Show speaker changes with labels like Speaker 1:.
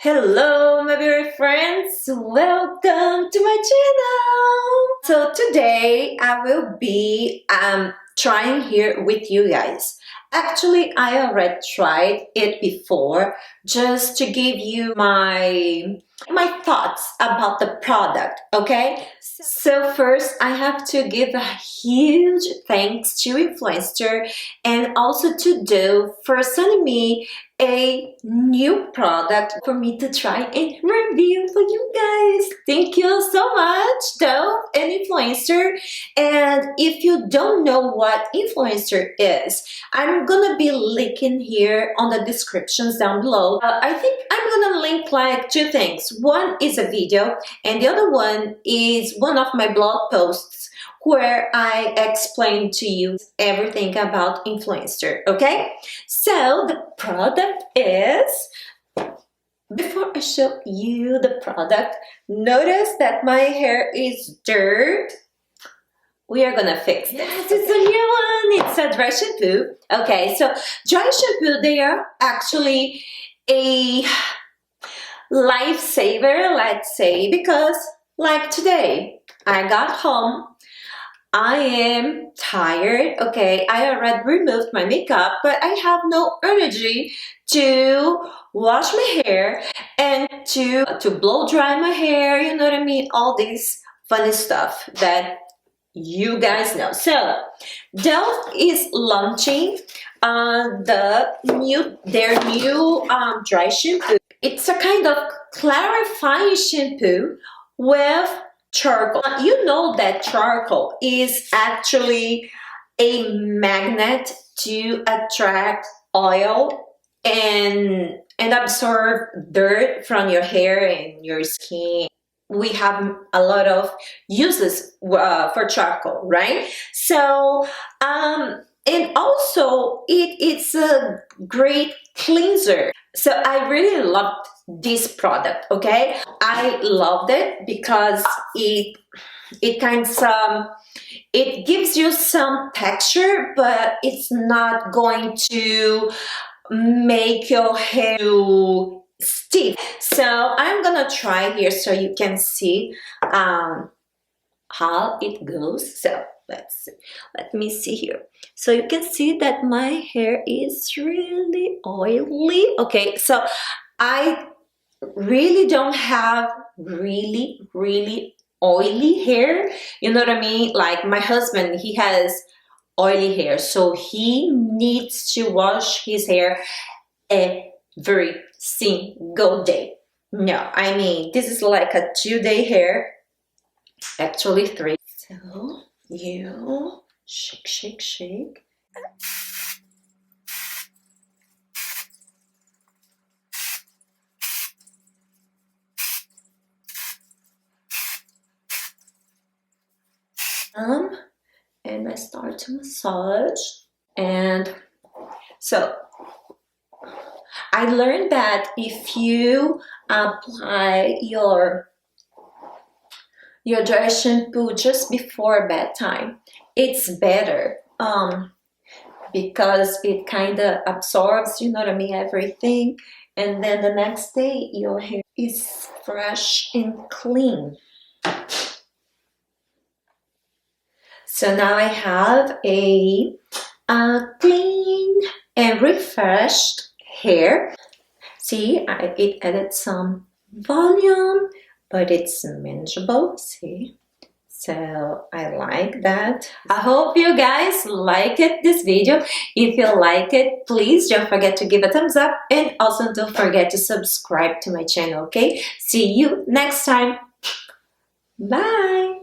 Speaker 1: Hello my beautiful friends, welcome to my channel. So today I will be trying here with you guys. Actually, I already tried it before just to give you my thoughts about the product, okay? So first I have to give a huge thanks to Influenster and also to Dove for sending me a new product for me to try and review for you guys. Thank you so much, Dove and Influencer. And if you don't know what Influencer is, I'm gonna be linking here on the descriptions down below. I think I'm gonna link like two things. One is a video and the other one is one of my blog posts where I explain to you everything about Influencer, okay? So the product is, before I show you the product, notice that my hair is dirt. We are gonna fix this. Yes, it's a new one. It's a dry shampoo. Okay, so dry shampoo, they are actually a lifesaver, let's say, because like today, I got home. I am tired, okay, I already removed my makeup, but I have no energy to wash my hair and to blow dry my hair, you know what I mean? All this funny stuff that you guys know. So, Dove is launching their new dry shampoo. It's a kind of clarifying shampoo with charcoal. You know that charcoal is actually a magnet to attract oil and absorb dirt from your hair and your skin. We have a lot of uses for charcoal, right? So and also it's a great cleanser. So I really loved this product, okay? I loved it because it gives you some texture, but it's not going to make your hair stiff. So I'm gonna try here so you can see how it goes. So let's see. Let me see here. So you can see that my hair is really oily. Okay, so I really don't have really oily hair, you know what I mean? Like my husband, he has oily hair, so he needs to wash his hair every single day. No, I mean, this is like a 2-day hair, actually 3. So you shake. And I start to massage. And so I learned that if you apply your dry shampoo just before bedtime, it's better because it kind of absorbs, you know what I mean, everything, and then the next day your hair is fresh and clean. So now I have a clean and refreshed hair. See, it added some volume, but it's manageable, see? So I like that. I hope you guys like this video. If you like it, please don't forget to give a thumbs up and also don't forget to subscribe to my channel, okay? See you next time. Bye!